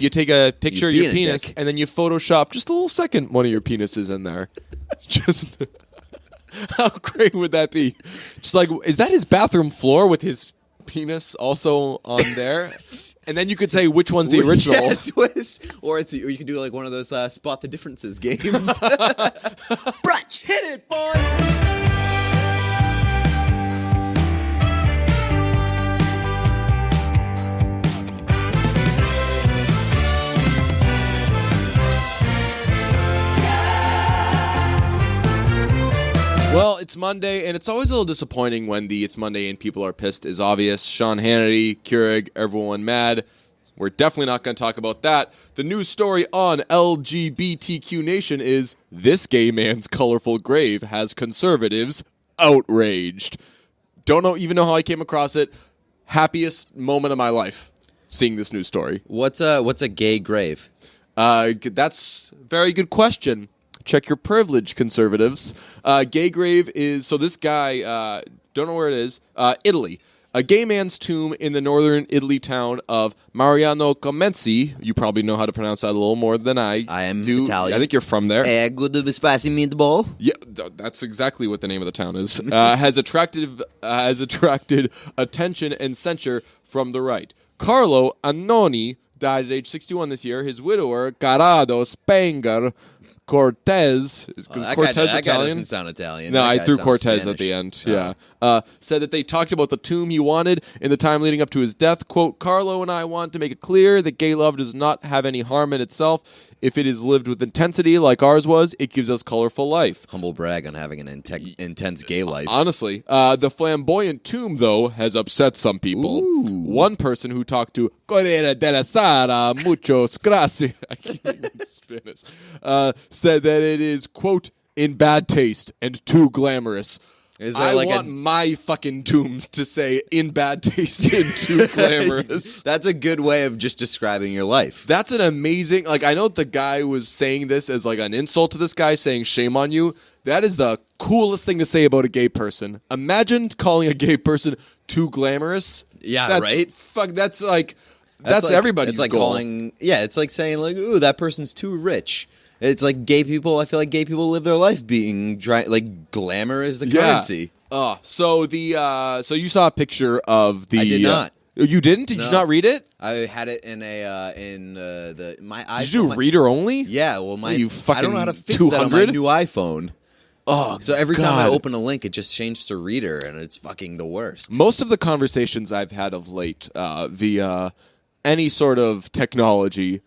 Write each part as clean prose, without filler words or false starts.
you take a picture of your being a penis dick. and then you Photoshop just a little second one of your penises in there. Just how great would that be? Just like, is that his bathroom floor with his penis also on there? And then you could say which one's the original. Yes, or you could do like one of those spot the differences games. Brunch. Hit it, boys. Well, it's Monday, and it's always a little disappointing when the It's Monday and people are pissed is obvious. Sean Hannity, Keurig, everyone mad. We're definitely not going to talk about that. The news story on LGBTQ Nation is this gay man's colorful grave has conservatives outraged. Don't even know how I came across it. Happiest moment of my life seeing this news story. What's a gay grave? That's a very good question. Check your privilege, conservatives. Gay grave is, so this guy, don't know where it is, Italy. A gay man's tomb in the northern Italy town of Mariano Comenzi. You probably know how to pronounce that a little more than I am do. Italian. I think you're from there. Good spicy meatball. Yeah, that's exactly what the name of the town is. Has attracted attention and censure from the right. Carlo Annoni died at age 61 this year. His widower, Corrado Spanger Cortez, because Cortez that Italian. guy doesn't sound Italian. No, That I guy threw sounds Cortez Spanish. at the end. Yeah. Said that they talked about the tomb he wanted in the time leading up to his death. Quote, Carlo and I want to make it clear that gay love does not have any harm in itself. If it is lived with intensity like ours was, it gives us colorful life. Humble brag on having an intense gay life. Honestly, the flamboyant tomb, though, has upset some people. Ooh. One person who talked to Corriere della Sera, muchos gracias, I can't even Spanish, said that it is, quote, in bad taste and too glamorous. I want my fucking tombs to say in bad taste and too glamorous. That's a good way of just describing your life. That's an amazing, like, I know the guy was saying this as like an insult to this guy, saying shame on you. That is the coolest thing to say about a gay person. Imagine calling a gay person too glamorous. Yeah, right? Fuck, that's like everybody's It's like goal. it's like saying like, ooh, that person's too rich. It's like gay people. I feel like gay people live their life being like glamour is the currency. So you saw a picture of the. I did not. You didn't? Did you not read it? I had it in my iPhone. Did you do reader only? Yeah. Well, you I don't know how to fix 200? that on my new iPhone. Oh, so every time I God. open a link, it just changed to reader, and it's fucking the worst. Most of the conversations I've had of late via any sort of technology,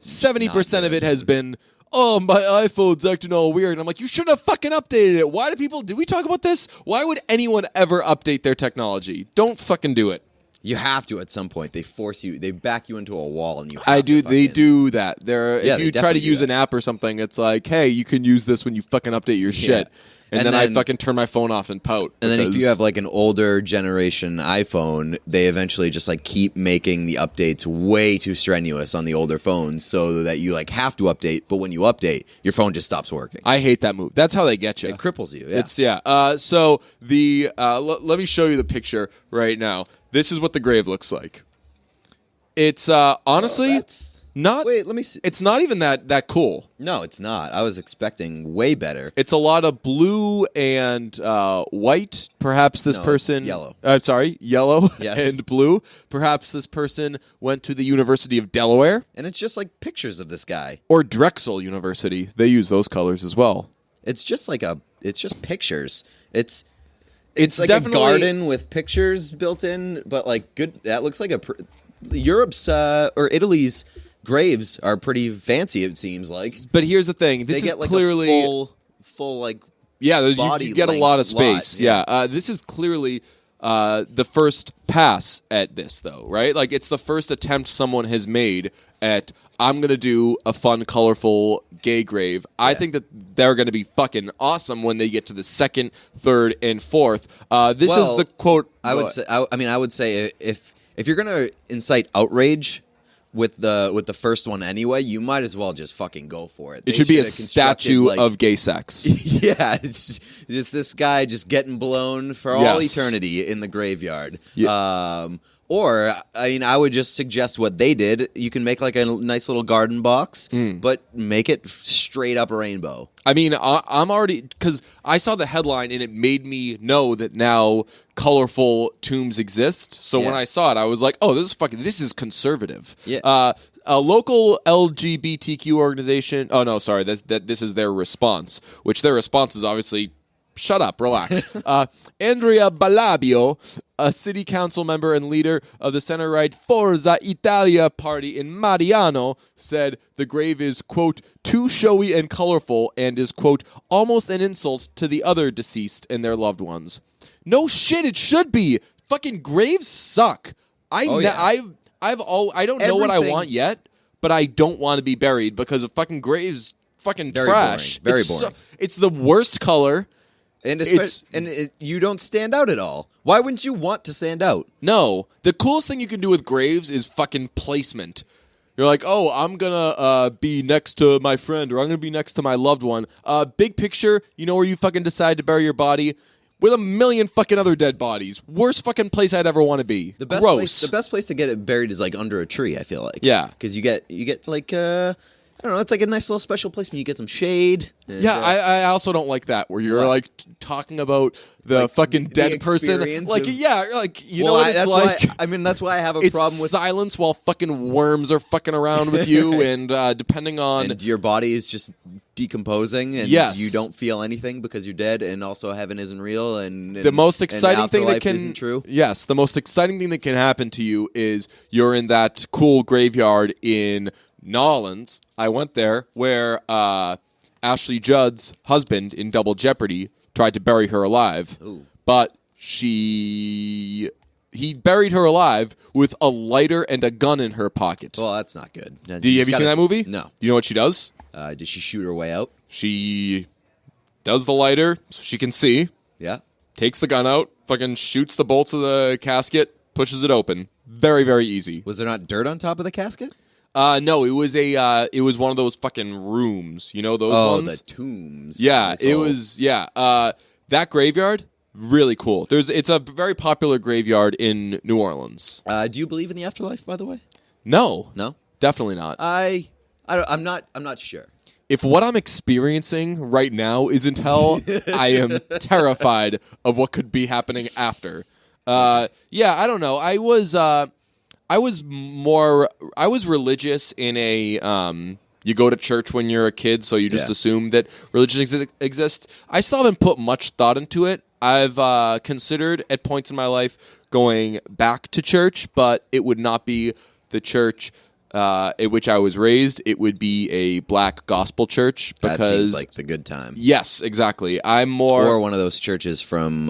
70% of it has been, oh, my iPhone's acting all weird. And I'm like, you should have fucking updated it. Why do people, did we talk about this? Why would anyone ever update their technology? Don't fucking do it. You have to at some point. They force you. They back you into a wall, and you. Have to They do that. If you try to use an that. app or something, it's like, hey, you can use this when you fucking update your shit. And then I fucking turn my phone off and pout. And then if you have like an older generation iPhone, they eventually just like keep making the updates way too strenuous on the older phones, so that you like have to update. But when you update, your phone just stops working. I hate that move. That's how they get you. It cripples you. Yeah. So the let me show you the picture right now. This is what the grave looks like. It's honestly not. Wait, let me see. It's not even that cool. No, it's not. I was expecting way better. It's a lot of blue and white. Perhaps this person it's yellow. Yellow Yes. and blue. Perhaps this person went to the University of Delaware And it's just like pictures of this guy. or Drexel University. They use those colors as well. It's just like it's just pictures. It's like definitely a garden with pictures built in, but like good. That looks like Europe's or Italy's graves are pretty fancy. It seems like. But here's the thing. This They is get like clearly a full like. Yeah, body you get a lot of space. lot, Yeah, this is clearly the first pass at this, though, right? Like, it's the first attempt someone has made at, I'm going to do a fun, colorful gay grave. Yeah. I think that they're going to be fucking awesome when they get to the second, third, and fourth. This is the quote. I would say if you're going to incite outrage with the first one anyway, you might as well just fucking go for it. It should be a statue of gay sex. Yeah, it's just this guy just getting blown for all eternity in the graveyard. Yeah. Or, I mean, I would just suggest what they did. You can make like a nice little garden box, but make it straight up a rainbow. I mean, I'm already, because I saw the headline and it made me know that now colorful tombs exist. So when I saw it, I was like, oh, this is conservative. Yeah. A local LGBTQ organization. Oh no, sorry. This is their response. Which their response is obviously, shut up, relax. Andrea Balabio, a city council member and leader of the center-right Forza Italia party in Mariano, said the grave is, quote, too showy and colorful and is, quote, almost an insult to the other deceased and their loved ones. No shit, it should be. Fucking graves suck. I don't know what I want yet, but I don't want to be buried because of fucking graves. Fucking Very trash. boring. Very boring. It's the worst color. And you don't stand out at all. Why wouldn't you want to stand out? No. The coolest thing you can do with graves is fucking placement. You're like, oh, I'm going to be next to my friend or I'm going to be next to my loved one. Big picture, you know where you fucking decide to bury your body? With a million fucking other dead bodies. Worst fucking place I'd ever want to be. The best place to get it buried is like under a tree, I feel like. Yeah. Because you get like I don't know, it's like a nice little special placement. You get some shade. And, I also don't like that where you're like talking about the like, fucking dead person. Like, you know what it's like? That's why I have a problem with silence while fucking worms are fucking around with you and depending on... And your body is just decomposing and you don't feel anything because you're dead and also heaven isn't real and the most exciting thing that isn't true. Yes, the most exciting thing that can happen to you is you're in that cool graveyard in Nolans. I went there where Ashley Judd's husband in Double Jeopardy tried to bury her alive. Ooh. But he buried her alive with a lighter and a gun in her pocket. Well, that's not good. Have you seen that movie? No. Do you know what she does? Did she shoot her way out? She does the lighter so she can see. Yeah. Takes the gun out, fucking shoots the bolts of the casket, pushes it open. Very, very easy. Was there not dirt on top of the casket? No, it was one of those fucking rooms. You know those ones? Oh, the tombs. Yeah, it was. Yeah, that graveyard really cool. It's a very popular graveyard in New Orleans. Do you believe in the afterlife? By the way, no, definitely not. I'm not sure. If what I'm experiencing right now isn't hell, I am terrified of what could be happening after. I don't know. I was religious in a you go to church when you're a kid, so you just assume that religion exists. I still haven't put much thought into it. I've considered at points in my life going back to church, but it would not be the church in which I was raised. It would be a black gospel church because that seems like the good time. Yes, exactly. I'm more or one of those churches from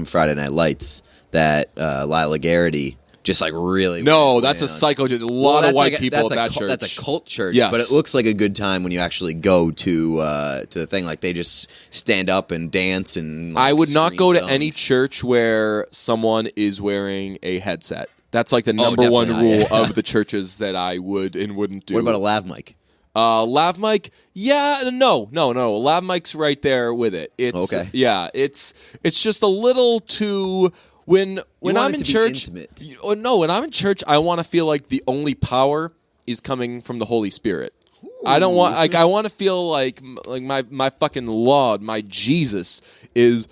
Friday Night Lights that Lila Garrity. Just like really... No, that's a psycho... A lot of white people at that church. That's a cult church, yes. But it looks like a good time when you actually go to the thing. Like, they just stand up and dance and like, I would not go songs. to any church where someone is wearing a headset. That's like the number one rule of the churches that I would and wouldn't do. What about a lav mic? Lav mic? Yeah, no. Lav mic's right there with it. It's, okay. Yeah, it's just a little too... When I'm in church, when I'm in church, I want to feel like the only power is coming from the Holy Spirit. Ooh. I don't want I want to feel like my fucking Lord, my Jesus is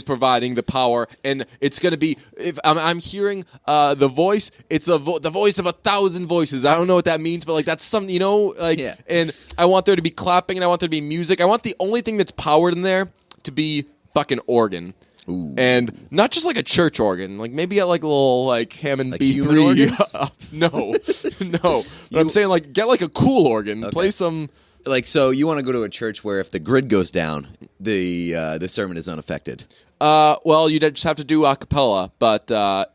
providing the power, and it's gonna be if I'm hearing the voice, it's the voice of 1,000 voices. I don't know what that means, but like that's something And I want there to be clapping, and I want there to be music. I want the only thing that's powered in there to be fucking organ. Ooh. And not just like a church organ, like maybe at like a little like Hammond like B3 organs? No. But I'm saying like get like a cool organ, play some. Like, so you want to go to a church where if the grid goes down, the sermon is unaffected. Well, you'd just have to do a cappella, but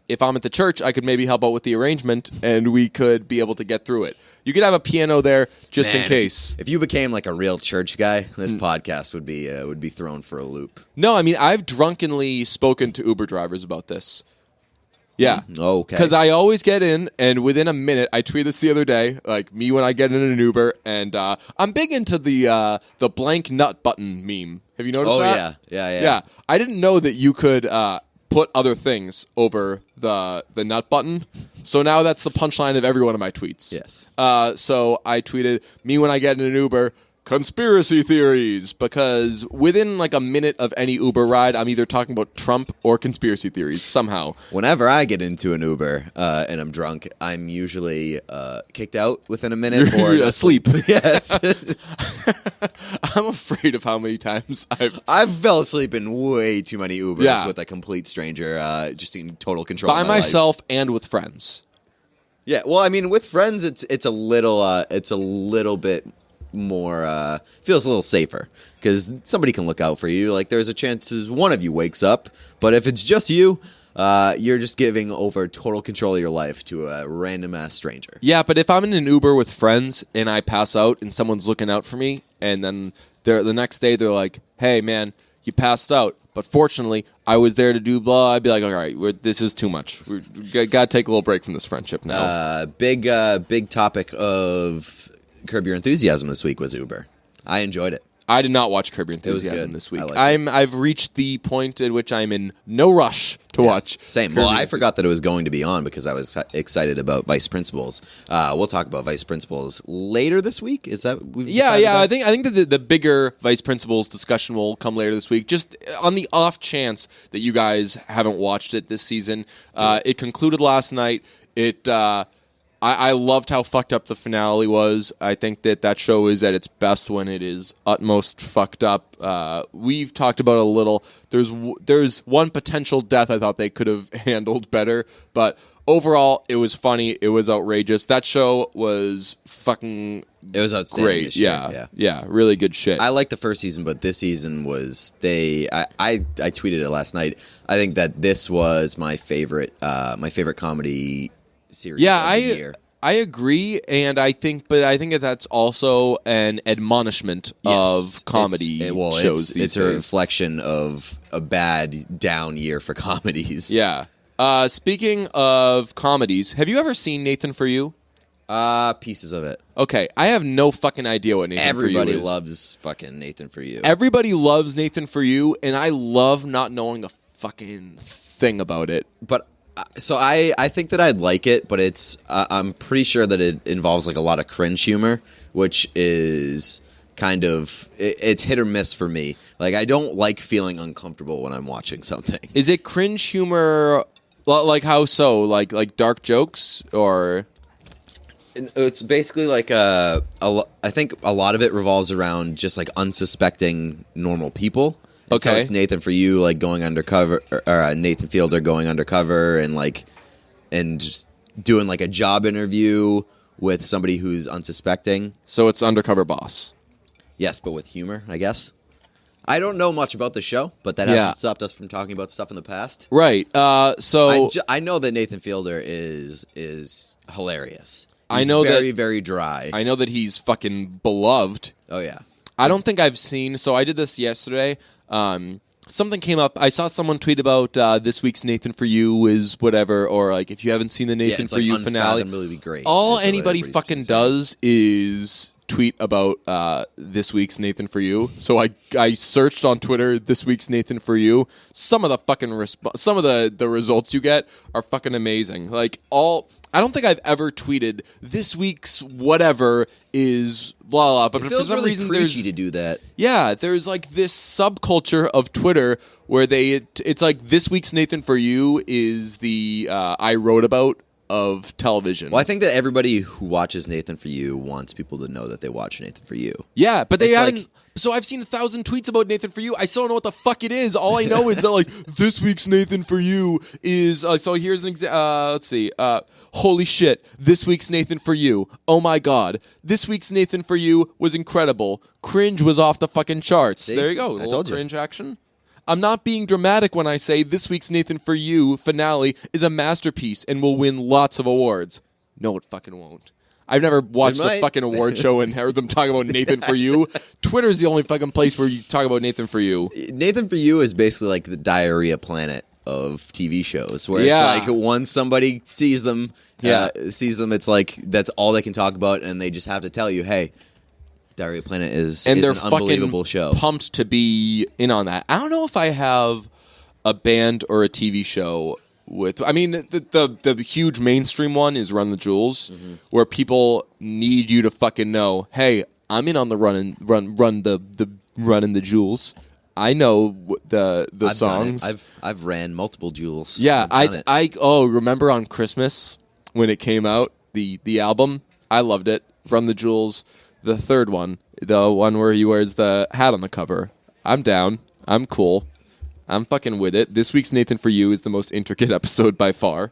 if I'm at the church, I could maybe help out with the arrangement, and we could be able to get through it. You could have a piano there just in case. If you became like a real church guy, this podcast would be thrown for a loop. No, I mean I've drunkenly spoken to Uber drivers about this. Yeah. Okay. Because I always get in, and within a minute, I tweeted this the other day, like me when I get in an Uber, and I'm big into the blank nut button meme. Have you noticed that? Yeah. I didn't know that you could put other things over the nut button. So now that's the punchline of every one of my tweets. Yes. So I tweeted, me when I get in an Uber, conspiracy theories, because within like a minute of any Uber ride, I'm either talking about Trump or conspiracy theories somehow. Whenever I get into an Uber and I'm drunk, I'm usually kicked out within a minute or asleep. Yes. I'm afraid of how many times I've fell asleep in way too many Ubers Yeah. with a complete stranger, just in total control by of my myself life. and with friends. Yeah, well, I mean, with friends, it's a little bit more feels a little safer because somebody can look out for you. Like there's a chances one of you wakes up, but if it's just you, you're just giving over total control of your life to a random ass stranger. Yeah, but if I'm in an Uber with friends and I pass out and someone's looking out for me, and then the next day they're like, "Hey, man, you passed out, but fortunately I was there to do blah," I'd be like, "All right, this is too much. We got to take a little break from this friendship now." Big topic of Curb Your Enthusiasm this week was Uber. I enjoyed it. I did not watch Curb Your It was Enthusiasm good. this week. I liked I've reached the point at which I'm in no rush to watch. Same. Curb Well, Your I forgot that it was going to be on because I was excited about Vice Principals. We'll talk about Vice Principals later this week. Is that we've decided Yeah. that? I think that the bigger vice principals discussion will come later this week. Just on the off chance that you guys haven't watched it this season, it concluded last night. I loved how fucked up the finale was. I think that show is at its best when it is utmost fucked up. We've talked about it a little. There's one potential death I thought they could have handled better, but overall it was funny. It was outrageous. That show was fucking It was outstanding. great. This year. Yeah, really good shit. I liked the first season, but this season was I tweeted it last night. I think that this was my favorite comedy series. Yeah, of the year. I agree, and I think that that's also an admonishment Yes. of comedy shows these It's a days. reflection of a bad down year for comedies. Yeah. Speaking of comedies, have you ever seen Nathan For You? Pieces of it. Okay, I have no fucking idea what Nathan Everybody For You is. loves fucking Nathan For You. Everybody loves Nathan For You, and I love not knowing a fucking thing about it. But so I think that I'd like it, but it's I'm pretty sure that it involves like a lot of cringe humor, which is kind of it's hit or miss for me. Like I don't like feeling uncomfortable when I'm watching something. Is it cringe humor? Like how so? Like dark jokes or? It's basically like I think a lot of it revolves around just like unsuspecting normal people. And Okay. So it's Nathan For You like going undercover, or Nathan Fielder going undercover and just doing like a job interview with somebody who's unsuspecting. So it's Undercover Boss. Yes, but with humor, I guess. I don't know much about the show, but that Yeah. hasn't stopped us from talking about stuff in the past. Right. So I know that Nathan Fielder is hilarious. I He's know very, that- very dry. I know that he's fucking beloved. Oh yeah. I don't think I've seen. So I did this yesterday. Something came up. I saw someone tweet about this week's Nathan For You is whatever, or like if you haven't seen the Nathan it's For like You finale, unfathomably great. all is what anybody everybody's fucking been saying. does is tweet about this week's Nathan For You. So I searched on Twitter this week's Nathan For You. Some of the fucking some of the results you get are fucking amazing. Like I don't think I've ever tweeted this week's whatever is blah blah. But It for feels some really reason preachy to do that. yeah, there's like this subculture of Twitter where it's like this week's Nathan For You is the I wrote about of television. Well, I think that everybody who watches Nathan For You wants people to know that they watch Nathan For You. Yeah, but they It's haven't. like- So I've seen 1,000 tweets about Nathan For You. I still don't know what the fuck it is. All I know is that like this week's Nathan For You is. So here's an example. Let's see. Holy shit! This week's Nathan For You. Oh my god! This week's Nathan For You was incredible. Cringe was off the fucking charts. See? There you go. I A little told you. cringe action. I'm not being dramatic when I say this week's Nathan For You finale is a masterpiece and will win lots of awards. No, it fucking won't. I've never watched It the might. fucking award show and heard them talk about Nathan For You. Twitter's the only fucking place where you talk about Nathan For You. Nathan For You is basically like the diarrhea planet of TV shows, where Yeah. it's like once somebody sees them, it's like that's all they can talk about, and they just have to tell you, "Hey, Diarrhea Planet is And an they're unbelievable fucking show." pumped to be in on that. I don't know if I have a band or a TV show with, I mean, the huge mainstream one is Run the Jewels, where people need you to fucking know, hey, I'm in on the run the jewels. I know the I've songs. done it. I've ran multiple jewels. Yeah, I've done it. remember on Christmas when it came out, the album, I loved it. Run the Jewels, the third one, the one where he wears the hat on the cover. I'm down. I'm cool. I'm fucking with it. This week's Nathan For You is the most intricate episode by far.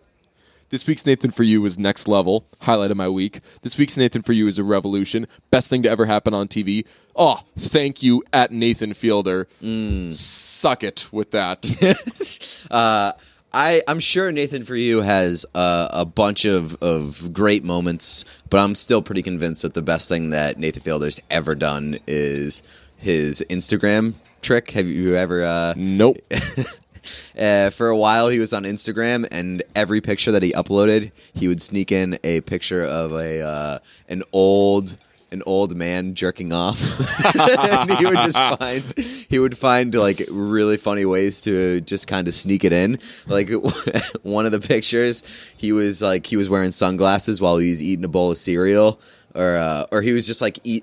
This week's Nathan For You was next level. Highlight of my week. This week's Nathan For You is a revolution. Best thing to ever happen on TV. Oh, thank you at Nathan Fielder. Suck it with that. I'm sure Nathan For You has a bunch of great moments, but I'm still pretty convinced that the best thing that Nathan Fielder's ever done is his Instagram trick. Have you ever? Nope. For a while, he was on Instagram, and every picture that he uploaded, he would sneak in a picture of an old man jerking off. And he would find like really funny ways to just kind of sneak it in. Like one of the pictures, he was wearing sunglasses while he was eating a bowl of cereal. Or he was just like he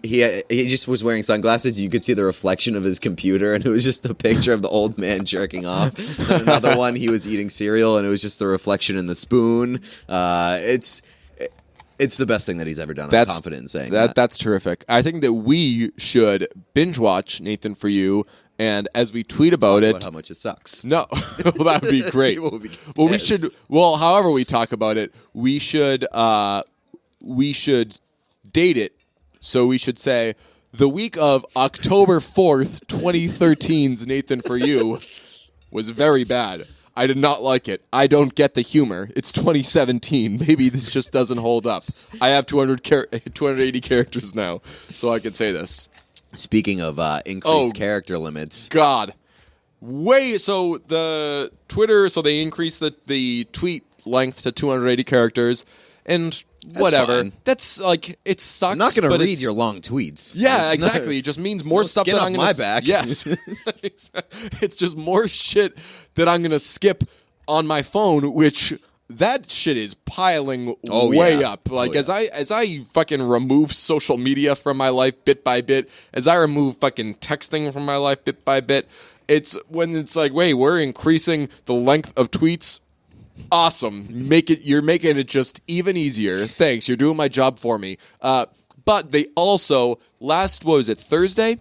just was wearing sunglasses. You could see the reflection of his computer, and it was just a picture of the old man jerking off. And another one, he was eating cereal, and it was just the reflection in the spoon. It's the best thing that he's ever done. I'm confident in saying that. That's terrific. I think that we should binge watch Nathan For You, and as we tweet about Talk it, about how much it sucks. No, well, that would be great. People will be well, we pissed. should. Well, however we talk about it, we should date it. So we should say the week of October 4th, 2013's Nathan For You was very bad. I did not like it. I don't get the humor. It's 2017. Maybe this just doesn't hold up. I have 280 characters now, so I can say this. Speaking of increased character limits. God. So the Twitter, so they increased the tweet length to 280 characters, and whatever. Fine. That's like, it sucks. I'm not going but to read your long tweets. Yeah, It's exactly. It just means more stuff skin that off I'm going my to... back. Yes. It's just more shit that I'm going to skip on my phone, which... That shit is piling way up. Like as I fucking remove social media from my life bit by bit, as I remove fucking texting from my life bit by bit, it's when it's like, wait, we're increasing the length of tweets. Awesome. You're making it just even easier. Thanks. You're doing my job for me. But they also Thursday?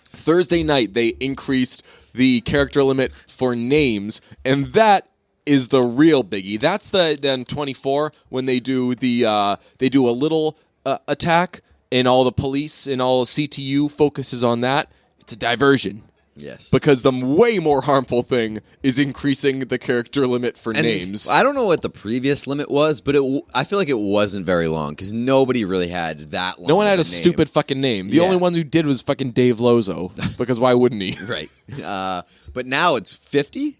Thursday night they increased the character limit for names, and that is the real biggie. That's then 24 when they do a little attack, and all the police and all CTU focuses on that. It's a diversion. Yes. Because the way more harmful thing is increasing the character limit for And names. I don't know what the previous limit was, but I feel like it wasn't very long because nobody really had that long. No one had a name. stupid fucking name. The Yeah. only one who did was fucking Dave Lozo. Because why wouldn't he? Right. But now it's 50?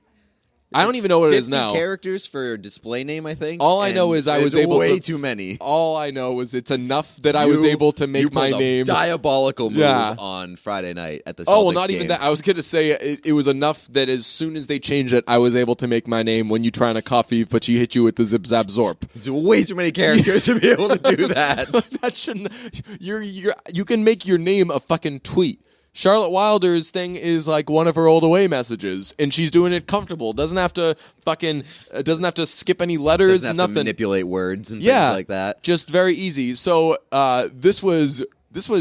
I don't even know what it is 50 now. characters for display name, I think. All I know and is I was it's able way to... too many. All I know is it's enough that I was able to You make my pulled a name... diabolical move Yeah. on Friday night at the Celtics Oh, well, not game. even that. I was going to say it was enough that as soon as they changed it, I was able to make my name when you try on a coffee, but she hit you with the zip zap zorp. It's way too many characters to be able to do that. That shouldn't... You can make your name a fucking tweet. Charlotte Wilder's thing is like one of her old away messages, and she's doing it comfortable. Doesn't have to skip any letters. Doesn't have nothing. to manipulate words and Yeah, things like that. Just very easy. So this was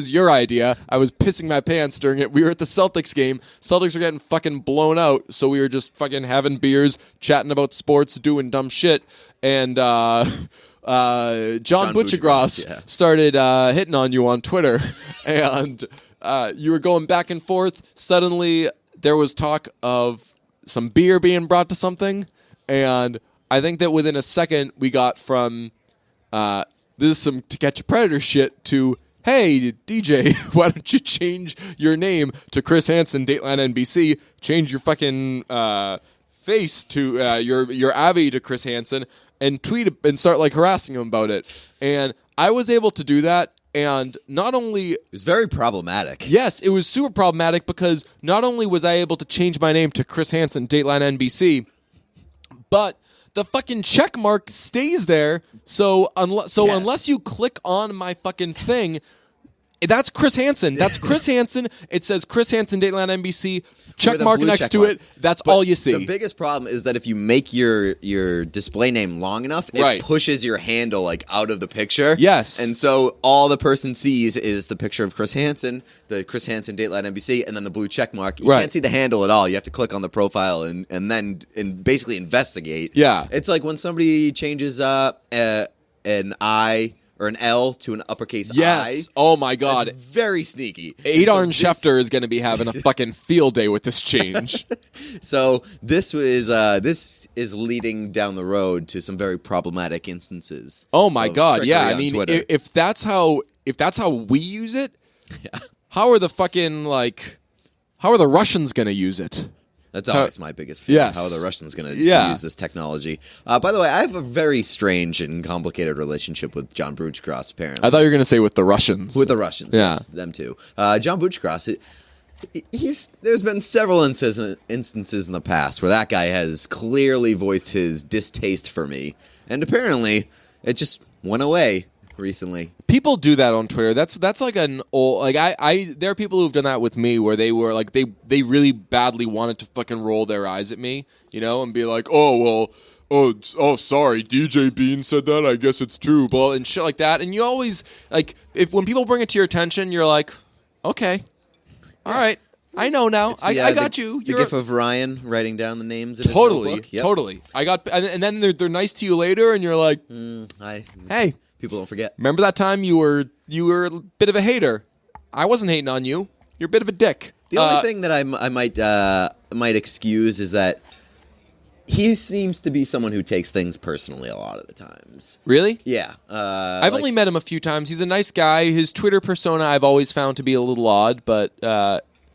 your idea. I was pissing my pants during it. We were at the Celtics game. Celtics were getting fucking blown out, so we were just fucking having beers, chatting about sports, doing dumb shit, and John Butchergross yeah. started hitting on you on Twitter, and you were going back and forth. Suddenly, there was talk of some beer being brought to something, and I think that within a second, we got from this is some To Catch a Predator shit to, hey, DJ, why don't you change your name to Chris Hansen, Dateline NBC, change your fucking face to your Abby to Chris Hansen, and tweet and start like harassing him about it. And I was able to do that And not only... It was very problematic. Yes, it was super problematic because not only was I able to change my name to Chris Hansen, Dateline NBC, but the fucking check mark stays there. So unless you click on my fucking thing, that's Chris Hansen. That's Chris Hansen. It says Chris Hansen, Dateline NBC. Check mark next to it. That's all you see. The biggest problem is that if you make your display name long enough, it pushes your handle like out of the picture. Yes. And so all the person sees is the picture of Chris Hansen, the Chris Hansen Dateline NBC, and then the blue check mark. You can't see the handle at all. You have to click on the profile and then basically investigate. Yeah. It's like when somebody changes an I or an L to an uppercase I. Oh my God. That's very sneaky. Adorn Schefter is going to be having a fucking field day with this change. So this is leading down the road to some very problematic instances. Oh my God. Yeah. I mean, Twitter. if that's how we use it, how are the Russians going to use it? That's always my biggest fear. Yes. How are the Russians going to use this technology? By the way, I have a very strange and complicated relationship with John Bruchcross, apparently. I thought you were going to say with the Russians. With the Russians, yes, them too. John Bruchcross, there's been several instances in the past where that guy has clearly voiced his distaste for me, and apparently it just went away recently. People do that on Twitter. That's like an old, like I there are people who've done that with me where they were like they really badly wanted to fucking roll their eyes at me, and be like, oh sorry, DJ Bean said that, I guess it's true, and shit like that. And you always like when people bring it to your attention, you're like, okay, all right, I know now. I got you. The gif of Ryan writing down the names in his totally, notebook. Yep. Totally. I got, and then they're nice to you later, and you're like, hey. People don't forget. Remember that time you were a bit of a hater? I wasn't hating on you. You're a bit of a dick. The only thing that I might excuse is that he seems to be someone who takes things personally a lot of the times. Really? Yeah. I've only met him a few times. He's a nice guy. His Twitter persona I've always found to be a little odd, but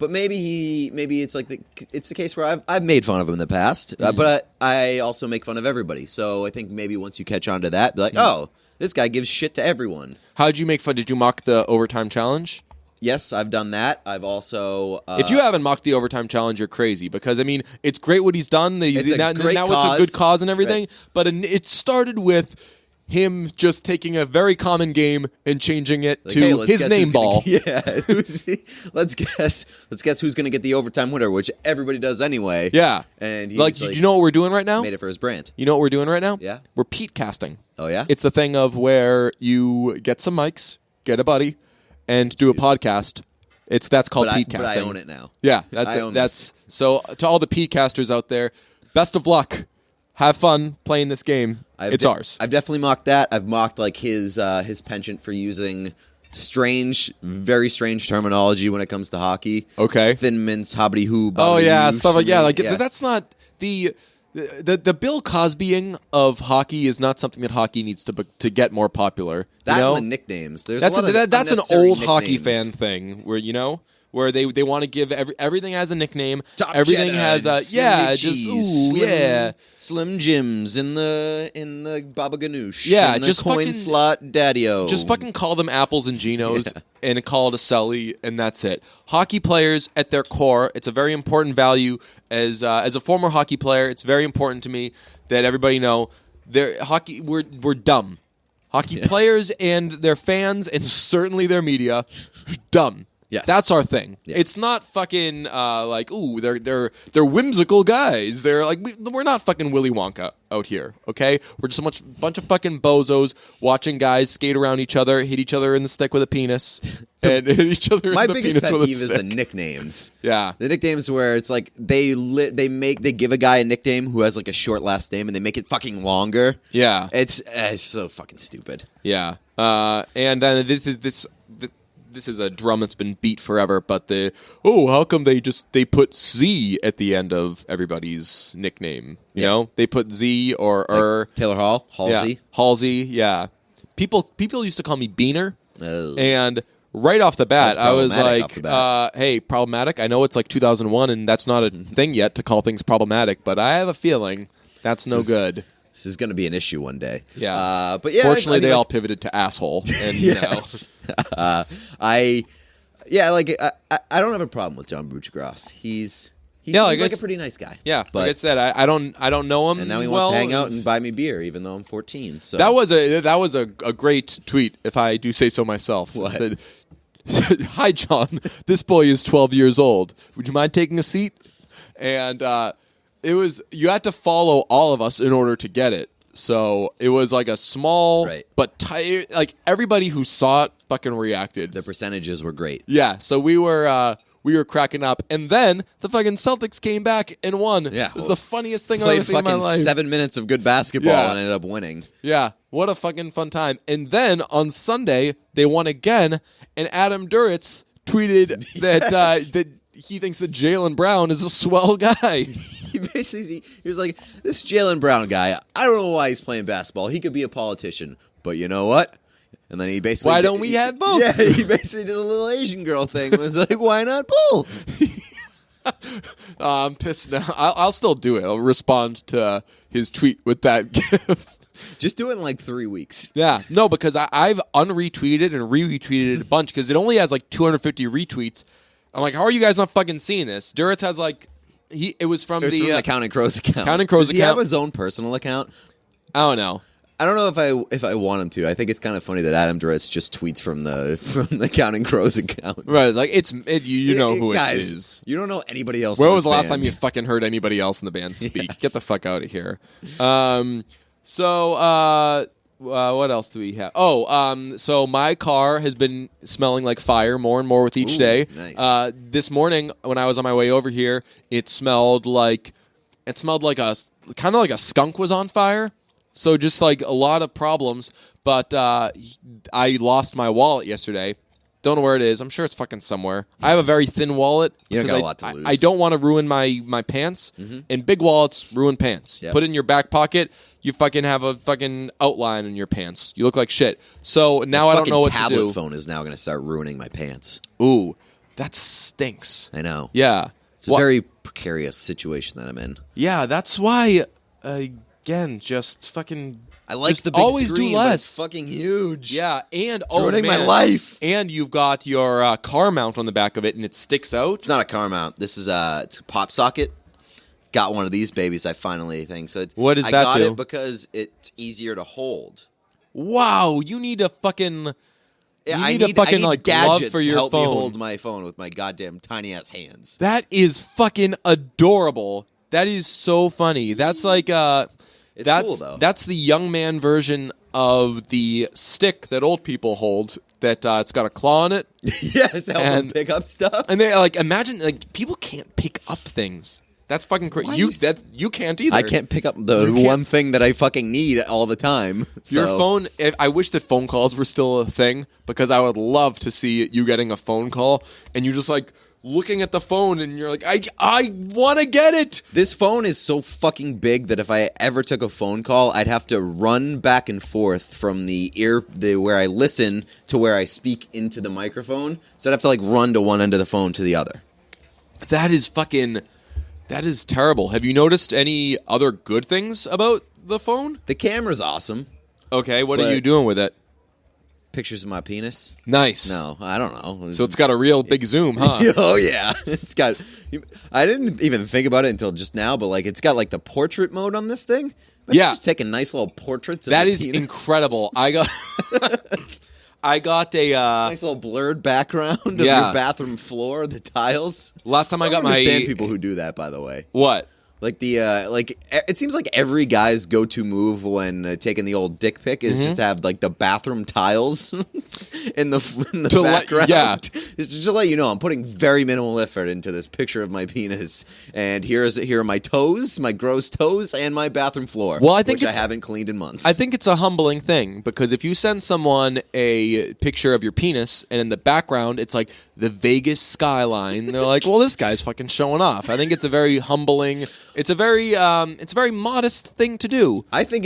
maybe it's like it's the case where I've made fun of him in the past, but I also make fun of everybody. So I think maybe once you catch on to that, be like, oh, this guy gives shit to everyone. How'd you make fun? Did you mock the overtime challenge? Yes, I've done that. I've also... if you haven't mocked the overtime challenge, you're crazy. Because, I mean, it's great what he's done. Now it's a good cause and everything. Right. But it started with him just taking a very common game and changing it to his name ball. Let's guess who's going to get the overtime winner, which everybody does anyway. Yeah. And you know what we're doing right now? Made it for his brand. You know what we're doing right now? Yeah. We're Pete casting. Oh, yeah? It's the thing of where you get some mics, get a buddy, and do a podcast. That's called Pete casting. But I own it now. Yeah. That's so to all the Pete casters out there, best of luck. Have fun playing this game. It's ours. I've definitely mocked that. I've mocked like his penchant for using very strange terminology when it comes to hockey. Okay. Thin mints, hobbity hoo. Oh yeah, stuff like that's not the Bill Cosbying of hockey is not something that hockey needs to get more popular. That and the nicknames. That's an old hockey fan thing where they want to give everything has a nickname. Top everything Cheddar, has Slim Jims in the Baba Ganoush. Yeah, in the just coin fucking slot Daddy-O. Just fucking call them Apples and Genos and call it a Selly, and that's it. Hockey players at their core, it's a very important value. As a former hockey player, it's very important to me that everybody know we're dumb. Hockey players and their fans and certainly their media, dumb. Yes. That's our thing. Yeah. It's not fucking they're whimsical guys. They're like we're not fucking Willy Wonka out here, okay? We're just a bunch of fucking bozos watching guys skate around each other, hit each other in the stick with a penis, and hit each other in the penis with a stick. My biggest pet peeve is the nicknames. Yeah. The nicknames where it's like they give a guy a nickname who has like a short last name and they make it fucking longer. Yeah. It's so fucking stupid. Yeah. And then this is a drum that's been beat forever, but how come they put Z at the end of everybody's nickname? You know? They put Z or like Taylor Halsey. Yeah, Halsey, yeah. People used to call me Beaner, Oh. and right off the bat, I was like, hey, problematic. I know it's like 2001, and that's not a thing yet to call things problematic, but I have a feeling that's no good. This is going to be an issue one day. Yeah. But yeah. Fortunately, they like, all pivoted to asshole. And, yes. I don't have a problem with John Buccigross. He seems like a pretty nice guy. Yeah, but, like I said, I don't know him. And now he wants to hang out and buy me beer, even though I'm 14. So that was a great tweet, if I do say so myself. What? It said, "Hi, John. This boy is 12 years old. Would you mind taking a seat?" And it was you had to follow all of us in order to get it. So it was like a small but tight. Like everybody who saw it fucking reacted. The percentages were great. Yeah. So we were cracking up, and then the fucking Celtics came back and won. Yeah, it was the funniest thing I've played ever seen in my fucking life. 7 minutes of good basketball and ended up winning. Yeah, what a fucking fun time. And then on Sunday they won again, and Adam Duritz tweeted that he thinks that Jaylen Brown is a swell guy. He was like, this Jaylen Brown guy, I don't know why he's playing basketball. He could be a politician, but you know what? And then he basically... Why don't we have both? Yeah, he basically did a little Asian girl thing. It was like, why not both? I'm pissed now. I'll still do it. I'll respond to his tweet with that gif. Just do it in like 3 weeks. Yeah. No, because I've unretweeted and retweeted a bunch because it only has like 250 retweets. I'm like, how are you guys not fucking seeing this? Duritz has like... It was from the Counting Crows account. Counting Crows Does he have his own personal account? I don't know. I don't know if I want him to. I think it's kind of funny that Adam Duritz just tweets from the Counting Crows account. Right, it's like you know who guys, it is. You don't know anybody else. When in was the this last band. time you fucking heard anybody else in the band speak? Yes. Get the fuck out of here. What else do we have? So my car has been smelling like fire more and more with each day. Nice. This morning when I was on my way over here, it smelled like a kind of like a skunk was on fire. So just like a lot of problems. But I lost my wallet yesterday. Don't know where it is. I'm sure it's fucking somewhere. I have a very thin wallet. You don't got a lot to lose. I don't want to ruin my pants. Mm-hmm. And big wallets ruin pants. Yep. Put it in your back pocket. You fucking have a fucking outline in your pants. You look like shit. So now I don't know what to do. Tablet phone is now going to start ruining my pants. Ooh, that stinks. I know. Yeah. It's a very precarious situation that I'm in. Yeah, that's why, again, just fucking... I like just the big always screen, do but less. it's fucking huge. Yeah, and it's ruining my life. And you've got your car mount on the back of it, and it sticks out. It's not a car mount. This is it's a pop socket. Got one of these babies. I finally think so. What does I that got do? it because it's easier to hold. Wow, you need a fucking. Yeah, I need like glove gadgets for your to help phone. me hold my phone with my goddamn tiny ass hands. That is fucking adorable. That is so funny. That's like cool, though. That's the young man version of the stick that old people hold. That it's got a claw on it. Yes, help them pick up stuff. And they like imagine like people can't pick up things. That's fucking crazy. You can't either. I can't pick up the one thing that I fucking need all the time. Your phone. I wish that phone calls were still a thing because I would love to see you getting a phone call and you just like looking at the phone and you're like, I want to get it. This phone is so fucking big that if I ever took a phone call, I'd have to run back and forth from the where I listen to where I speak into the microphone. So I'd have to like run to one end of the phone to the other. That is terrible. Have you noticed any other good things about the phone? The camera's awesome. Okay, what are you doing with it? Pictures of my penis. Nice. No, I don't know. So it's got a real big zoom, huh? Oh yeah, it's got. I didn't even think about it until just now, but like it's got like the portrait mode on this thing. Yeah, just taking nice little portraits. Of that the is penis. Incredible. I got a nice little blurred background of your bathroom floor, the tiles. Last time I got understand people who do that, by the way. What? Like it seems like every guy's go-to move when taking the old dick pic is just to have like the bathroom tiles in the background. It's just to let you know I'm putting very minimal effort into this picture of my penis, and here are my toes, my gross toes, and my bathroom floor. Well, I think which I haven't cleaned in months. I think it's a humbling thing because if you send someone a picture of your penis and in the background it's like the Vegas skyline, they're like, well, this guy's fucking showing off. I think it's a very humbling. It's a very modest thing to do. I think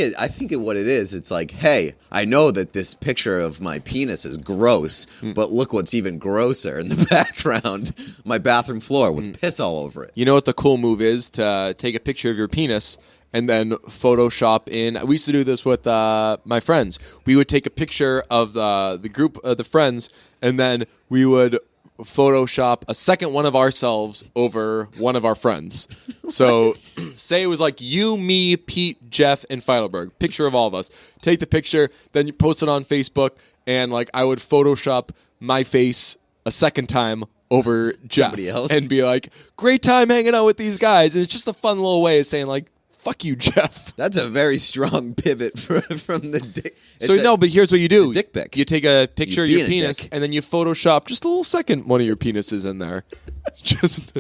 what it is. It's like, hey, I know that this picture of my penis is gross, but look what's even grosser in the background: my bathroom floor with piss all over it. You know what the cool move is? To take a picture of your penis and then Photoshop in. We used to do this with my friends. We would take a picture of the group of the friends, and then we would Photoshop a second one of ourselves over one of our friends. So say it was like you, me, Pete, Jeff, and Feidelberg. Picture of all of us. Take the picture, then you post it on Facebook, and like I would Photoshop my face a second time over Jeff. Somebody else. And be like, great time hanging out with these guys. And it's just a fun little way of saying like, fuck you, Jeff. That's a very strong pivot from the dick. But here's what you do. It's a dick pic. You take a picture of You your being a penis, dick. and then you Photoshop just a little second one of your penises in there. Just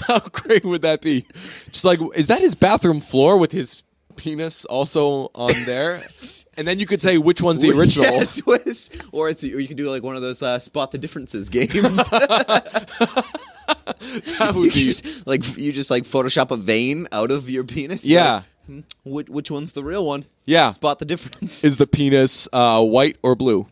how great would that be? Just like, is that his bathroom floor with his penis also on there? And then you could say which one's the original. Yes, or you could do like one of those spot the differences games. That would be you just like Photoshop a vein out of your penis. yeah. Like, which one's the real one? Yeah. Spot the difference. Is the penis white or blue?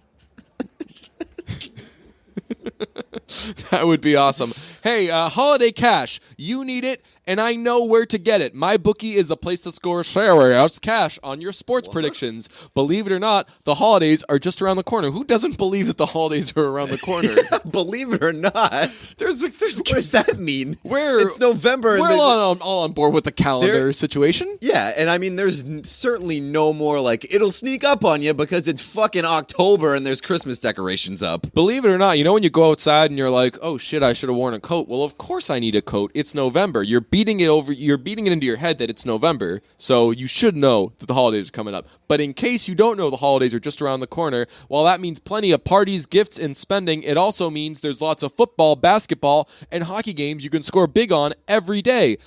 That would be awesome. Hey, holiday cash. You need it, and I know where to get it. MyBookie is the place to score serious cash on your sports predictions. Believe it or not, the holidays are just around the corner. Who doesn't believe that the holidays are around the corner? Believe it or not. There's What does that mean? We're- It's November. We're and all on board with the calendar There- situation. yeah, and I mean, there's certainly no more like it'll sneak up on you because it's fucking October and there's Christmas decorations up. Believe it or not, you know when you go outside and you're like, oh shit, I should have worn a coat. Well, of course I need a coat. It's November. You're beating it into your head that it's November. So you should know that the holidays are coming up. But in case you don't know the holidays are just around the corner, while that means plenty of parties, gifts, and spending, it also means there's lots of football, basketball, and hockey games you can score big on every day.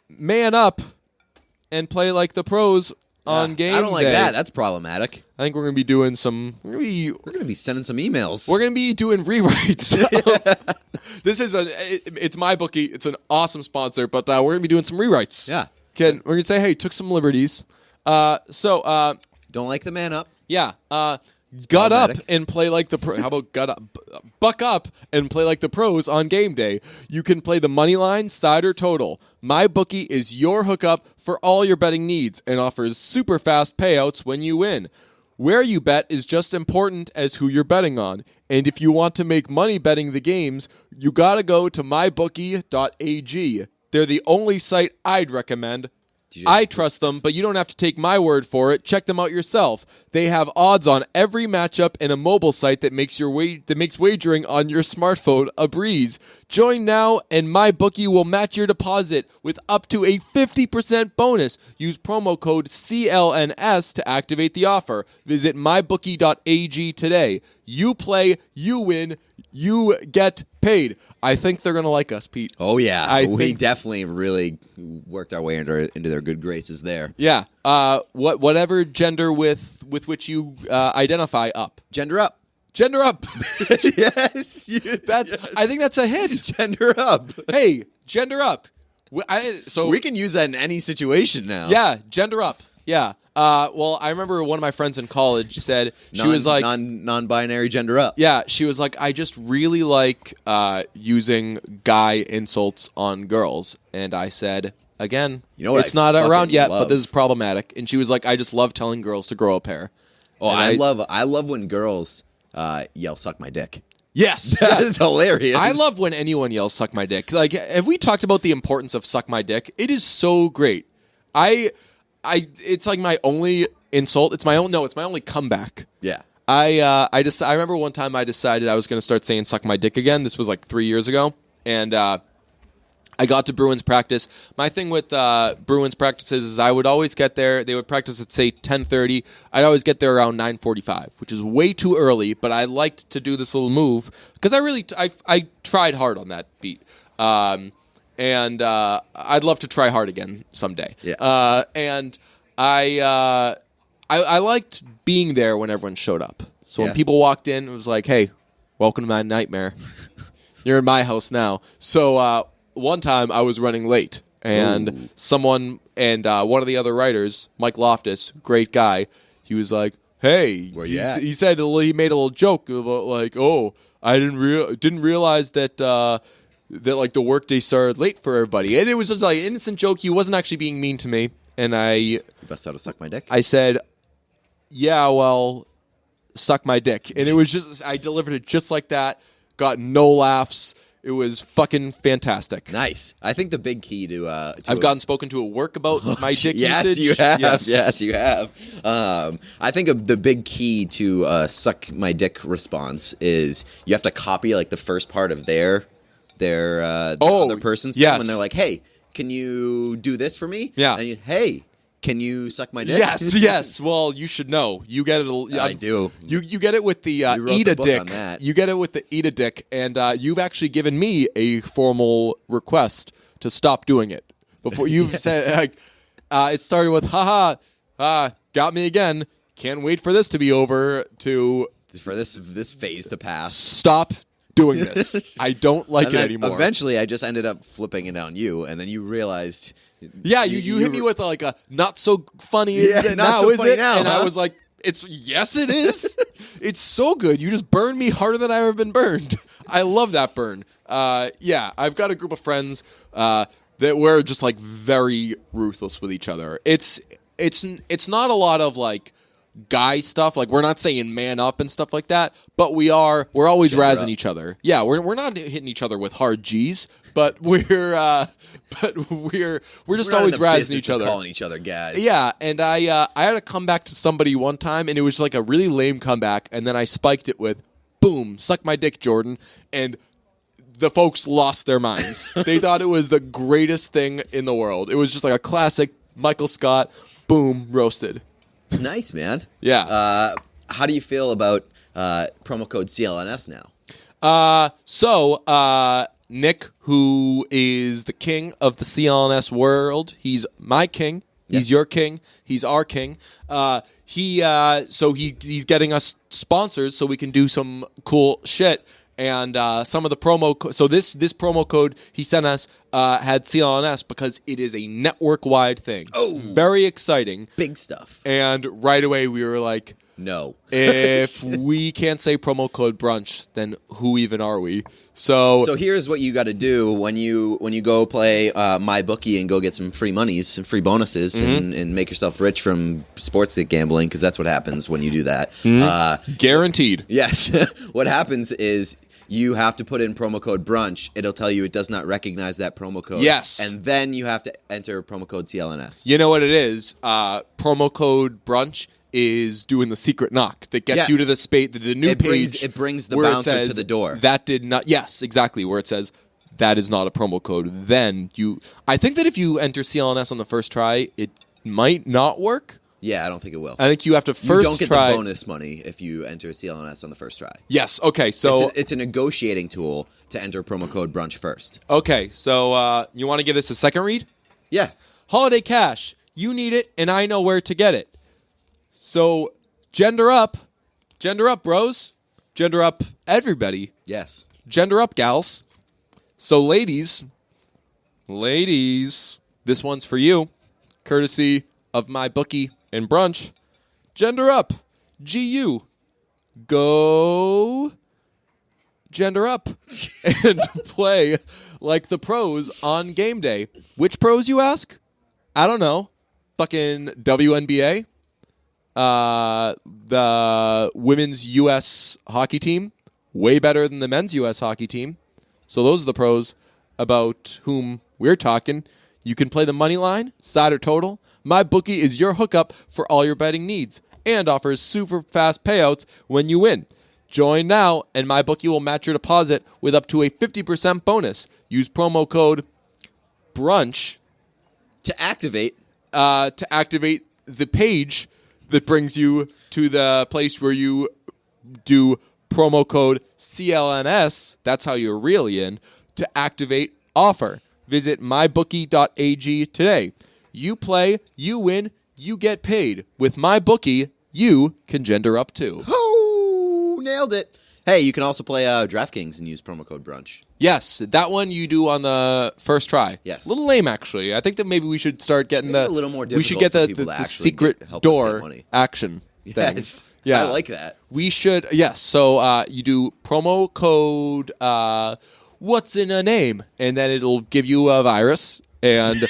Man up and play like the pros on game I don't like day. that. That's problematic. I think we're going to be doing some... We're gonna be sending some emails. We're going to be doing rewrites. This is it's MyBookie. It's an awesome sponsor, but we're going to be doing some rewrites. Yeah. We're going to say, hey, took some liberties. So, Don't like the man up. yeah. Gut up problematic. and play like the pro. How about gut up? Buck up and play like the pros on game day. You can play the money line, side, or total. MyBookie is your hookup for all your betting needs and offers super fast payouts when you win. Where you bet is just important as who you're betting on. And if you want to make money betting the games, you gotta go to mybookie.ag. They're the only site I'd recommend. I trust them, but you don't have to take my word for it. Check them out yourself. They have odds on every matchup and a mobile site that makes wagering on your smartphone a breeze. Join now, and MyBookie will match your deposit with up to a 50% bonus. Use promo code CLNS to activate the offer. Visit mybookie.ag today. You play, you win, you get paid. I think they're going to like us, Pete. Oh yeah, we think- definitely really worked our way into their good graces there. Yeah. Whatever gender with which you identify up. Gender up. Gender up. Yes, I think that's a hit. Gender up. Hey, gender up. So We can use that in any situation now. yeah, gender up. Yeah. Well, I remember one of my friends in college said she was like non-binary gender up. yeah, she was like, I just really like using guy insults on girls. And I said, again, You know what it's I not around fucking yet, love? but this is problematic. And she was like, I just love telling girls to grow a pair. Oh, And I love when girls yell "suck my dick." Yes. That is hilarious. I love when anyone yells "suck my dick." Like, have we talked about the importance of "suck my dick"? It is so great. It's like my only insult. It's my only comeback. Yeah. I remember one time I decided I was going to start saying "suck my dick" again. This was like 3 years ago, and I got to Bruins practice. My thing with Bruins practices is I would always get there. They would practice at, say, 10:30. I'd always get there around 9:45, which is way too early, but I liked to do this little move because I tried hard on that beat. And I'd love to try hard again someday. Yeah. And I liked being there when everyone showed up. So when Yeah. people walked in, it was like, hey, welcome to my nightmare. You're in my house now. So one time I was running late, and one of the other writers, Mike Loftus, great guy, he was like, hey, Where you at? he said he made a little joke about like, oh, I didn't realize that that like the workday started late for everybody, and it was just like an innocent joke. He wasn't actually being mean to me, and You bust out to suck my dick. I said, "Yeah, well, suck my dick," and it was just I delivered it just like that. Got no laughs. It was fucking fantastic. Nice. I think the big key to I've gotten spoken to at work about my dick yes, usage. You have. Yes, you have. I think the big key to suck my dick response is you have to copy like the first part of their the other person's thing when they're like, "Hey, can you do this for me?" Yeah. And you, "Hey, can you suck my dick?" Yes. Well, you should know. You get it. I do. You get it with the eat a dick. You get it with the eat a dick, and you've actually given me a formal request to stop doing it. Before you've said, like, it started with got me again. Can't wait for this to be over. For this phase to pass. Stop doing this. I don't like it anymore. Eventually, I just ended up flipping it on you, and then you realized. Yeah, you hit me with like a not so funny. Yeah, not so funny now, and huh? I was like, yes, it is. It's so good. You just burned me harder than I've ever been burned. I love that burn. Yeah, I've got a group of friends that we're just like very ruthless with each other. It's not a lot of like guy stuff. Like we're not saying man up and stuff like that, but we're always razzing each other. Yeah, we're not hitting each other with hard G's, but we're just always razzing each other, calling each other guys. Yeah, and I had to come back to somebody one time, and it was like a really lame comeback, and then I spiked it with, boom, suck my dick, Jordan, and the folks lost their minds. They thought it was the greatest thing in the world. It was just like a classic Michael Scott, boom, roasted. Nice, man. Yeah. How do you feel about promo code CLNS now? So Nick, who is the king of the CLNS world, he's my king. He's your king. He's our king. He's getting us sponsors so we can do some cool shit. And some of the promo so this promo code he sent us had CLNS because it is a network-wide thing. Oh. Very exciting. Big stuff. And right away we were like, no. If we can't say promo code brunch, then who even are we? So here's what you got to do when you go play MyBookie and go get some free monies, some free bonuses, and make yourself rich from sports gambling, because that's what happens when you do that. Guaranteed. Yes. What happens is you have to put in promo code brunch. It'll tell you it does not recognize that promo code. Yes. And then you have to enter promo code CLNS. You know what it is? Promo code brunch is doing the secret knock that gets you to the new page. It brings the bouncer to the door. That did not. Yes, exactly. Where it says that is not a promo code. Then I think that if you enter CLNS on the first try, it might not work. Yeah, I don't think it will. I think you have to first You don't get try. the bonus money if you enter CLNS on the first try. Yes. Okay. So it's a negotiating tool to enter promo code brunch first. Okay. So you want to give this a second read? Yeah. Holiday cash. You need it, and I know where to get it. So gender up, bros. Gender up, everybody. Yes. Gender up, gals. So ladies, this one's for you, courtesy of MyBookie and brunch. Gender up, GU. Go gender up and play like the pros on game day. Which pros, you ask? I don't know. Fucking WNBA. The women's U.S. hockey team, way better than the men's U.S. hockey team. So those are the pros about whom we're talking. You can play the money line, side or total. MyBookie is your hookup for all your betting needs and offers super fast payouts when you win. Join now, and MyBookie will match your deposit with up to a 50% bonus. Use promo code BRUNCH to activate the page that brings you to the place where you do promo code CLNS. That's how you're really in to activate offer. Visit mybookie.ag today. You play, you win, you get paid. With MyBookie, you can gender up too. Oh, nailed it. Hey, you can also play DraftKings and use promo code brunch. Yes, that one you do on the first try. Yes. A little lame, actually. I think that maybe we should start getting a little more difficult. We should get the secret help us get door money. action thing. Yes. Yeah. I like that. We should, yes. So you do promo code, what's in a name? And then it'll give you a virus. And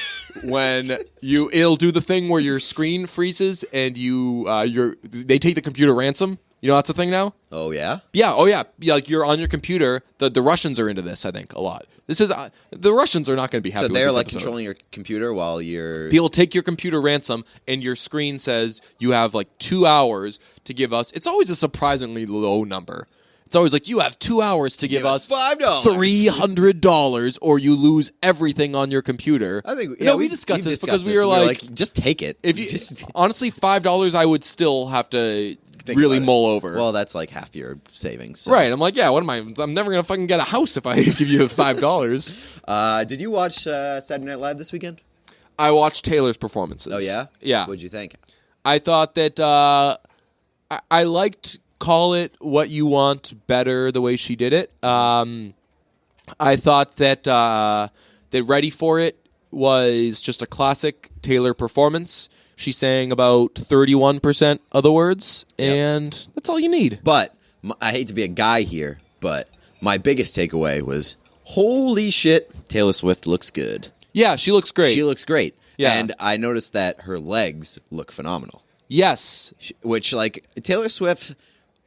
when it'll do the thing where your screen freezes and they take the computer ransom. You know that's a thing now? Oh, yeah? Yeah, like you're on your computer. The Russians are into this, I think, a lot. This is the Russians are not going to be happy with this So they're like episode. controlling your computer while you're... People take your computer ransom, and your screen says you have like 2 hours to give us. It's always a surprisingly low number. It's always like, you have 2 hours to give us $5. $300, or you lose everything on your computer. I think we discussed this because we were like, just take it. if you honestly $5, I would still have to really mull over. Well, that's like half your savings. So. Right. I'm like, yeah, what am I? I'm never going to fucking get a house if I give you $5. Did you watch Saturday Night Live this weekend? I watched Taylor's performances. Oh, yeah? Yeah. What'd you think? I thought that I liked Call It What You Want better the way she did it. I thought that Ready For It was just a classic Taylor performance. She sang about 31% of the words, and that's all you need. But I hate to be a guy here, but my biggest takeaway was, holy shit, Taylor Swift looks good. Yeah, she looks great. She looks great. Yeah. And I noticed that her legs look phenomenal. Yes. Which, like, Taylor Swift,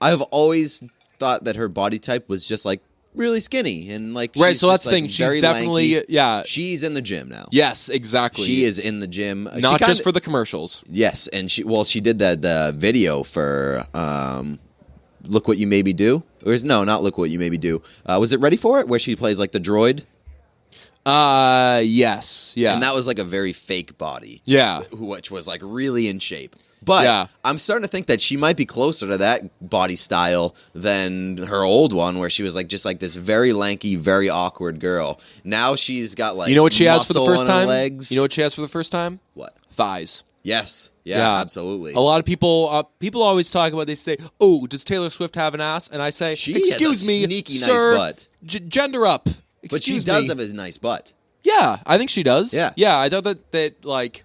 I've always thought that her body type was just, like, really skinny. And, like, Right, she's so that's just, the like, thing. She's very definitely, lanky. yeah. She's in the gym now. Yes, exactly. She is in the gym. Not just for the commercials. Yes, and she did that video for Look What You Made Me Do. Not Look What You Made Me Do. Was it Ready For It, where she plays, like, the droid? Yes, yeah. And that was like a very fake body. Yeah. Which was like really in shape. But Yeah. I'm starting to think that she might be closer to that body style than her old one, where she was like just like this very lanky, very awkward girl. Now she's got like You know what she has for the muscle first on her time? legs. You know what she has for the first time? What? Thighs. Yes. Yeah, absolutely. A lot of people always talk about, they say, oh, does Taylor Swift have an ass? And I say, She excuse has a me, sneaky sir, nice butt. Gender up. But she Excuse does me. have a nice butt. Yeah, I think she does. Yeah. Yeah, I thought that like,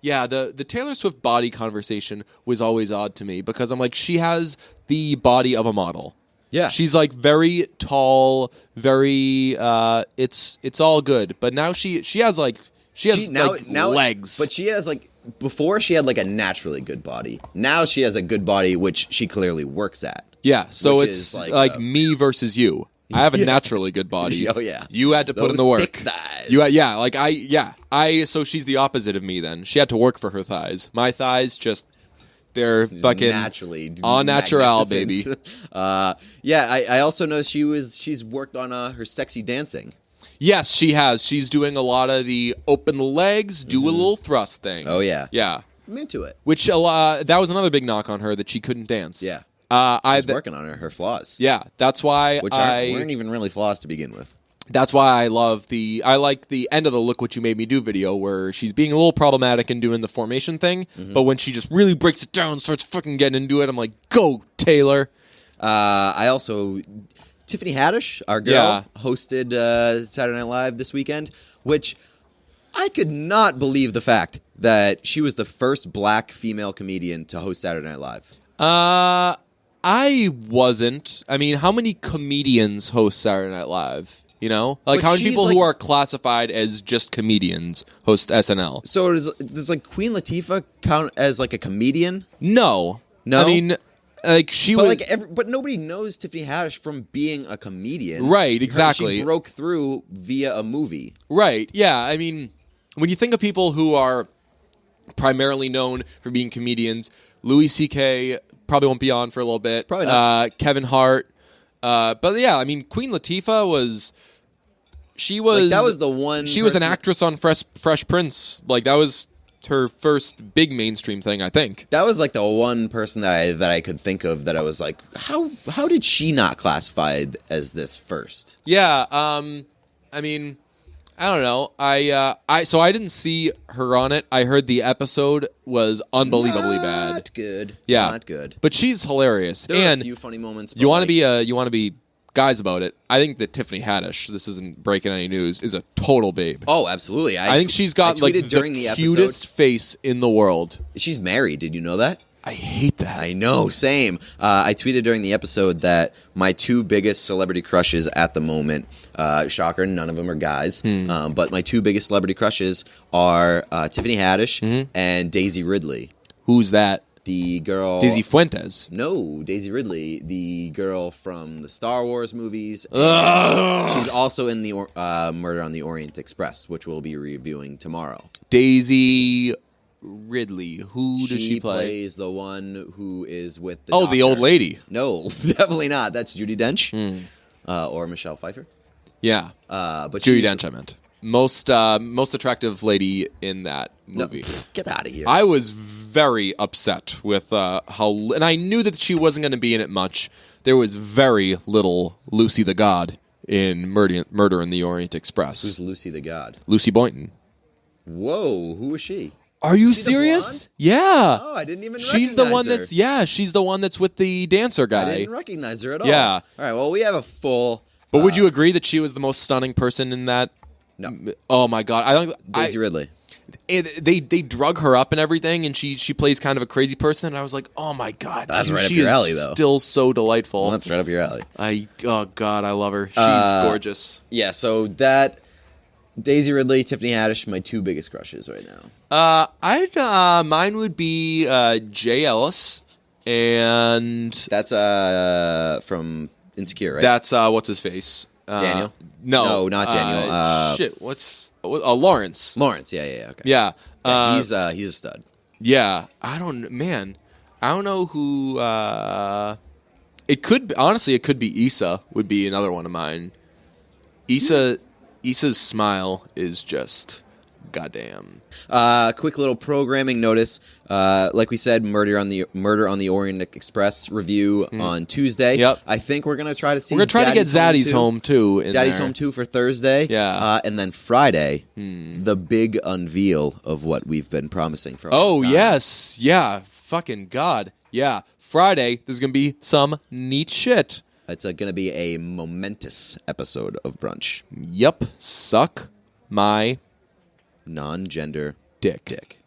yeah, the Taylor Swift body conversation was always odd to me because I'm like, she has the body of a model. Yeah. She's like very tall, very it's all good. But now she has legs. But she has like before she had like a naturally good body. Now she has a good body which she clearly works at. Yeah, so which it's is like me versus you. I have a naturally good body. Oh yeah, you had to put in the Those work. thick thighs. So she's the opposite of me. Then she had to work for her thighs. My thighs they're fucking naturally au natural, baby. magnificent. I also know she's worked on her sexy dancing. Yes, she has. She's doing a lot of the open legs, do a little thrust thing. Oh yeah, Yeah. I'm into it. Which that was another big knock on her, that she couldn't dance. Yeah. She's working on her flaws. Yeah, that's why Which weren't even really flaws to begin with. That's why I like the end of the Look What You Made Me Do video where she's being a little problematic and doing the formation thing, but when she just really breaks it down and starts fucking getting into it, I'm like, go, Taylor. Tiffany Haddish, our girl, hosted Saturday Night Live this weekend, which I could not believe the fact that she was the first black female comedian to host Saturday Night Live. I wasn't. I mean, how many comedians host Saturday Night Live? You know? Like, But how many she's people like- who are classified as just comedians host SNL? So does like Queen Latifah count as like a comedian? No. No? I mean, like, she But was... but nobody knows Tiffany Haddish from being a comedian. Right, exactly. She broke through via a movie. Right, yeah. I mean, when you think of people who are primarily known for being comedians, Louis C.K. probably won't be on for a little bit. Probably not. Kevin Hart. But yeah, I mean, Queen Latifah was... She was... Like, that was the one She was an person- actress on Fresh Prince. Like, that was her first big mainstream thing, I think. That was like the one person that I could think of that I was like, how did she not classify as this first? Yeah, I mean, I don't know. So I didn't see her on it. I heard the episode was unbelievably bad. Not good. Yeah, Not good. But she's hilarious. There were and a few funny moments. But you want like, to be guys about it. I think that Tiffany Haddish, this isn't breaking any news, is a total babe. Oh, absolutely. I think she's got I like tweeted during the episode. cutest face in the world. She's married. Did you know that? I hate that. I know, same. I tweeted during the episode that my 2 biggest celebrity crushes at the moment, shocker, none of them are guys, but my 2 biggest celebrity crushes are Tiffany Haddish and Daisy Ridley. Who's that? The girl... Daisy Fuentes. No, Daisy Ridley, the girl from the Star Wars movies. She's also in the Murder on the Orient Express, which we'll be reviewing tomorrow. Daisy Ridley. Who does she play? She plays the one who is with the the old doctor. lady. No, definitely not. That's Judi Dench or Michelle Pfeiffer. Yeah. But Judi Dench, I meant. Most attractive lady in that movie. No, get out of here. I was very upset with how... And I knew that she wasn't going to be in it much. There was very little Lucy the God in Murder in the Orient Express. Who's Lucy the God? Lucy Boynton. Whoa, who is she? Are you Is she the serious? blonde? Yeah. Oh, I didn't even She's the recognize one her. that's... Yeah, she's the one that's with the dancer guy. I didn't recognize her at all. Yeah. All right, well, we have a full... But would you agree that she was the most stunning person in that? No. Oh my God! Daisy Ridley. They drug her up and everything, and she plays kind of a crazy person. And I was like, oh my God, That's dude, right up she your is alley, though. Still so delightful. Well, that's right up your alley. Oh God, I love her. She's gorgeous. Yeah, so that... Daisy Ridley, Tiffany Haddish, my 2 biggest crushes right now. Mine would be Jay Ellis, and That's from Insecure, right? that's what's his face? Daniel? No, No, not Daniel. Shit, what's Lawrence? Lawrence, yeah, okay. Yeah, He's a stud. yeah. I don't know who. It could honestly, it could be Issa. Would be another one of mine. Issa's smile is just goddamn. Quick little programming notice. Like we said, Murder on the Orient Express review on Tuesday. Yep. I think we're gonna try to see. We're gonna try to get Zaddy's home too. Daddy's Home 2 for Thursday. Yeah. And then Friday, the big unveil of what we've been promising for. Oh yes, yeah. Fucking God, yeah. Friday, there's gonna be some neat shit. It's going to be a momentous episode of Brunch. Yup. Suck my Non-gender dick. dick.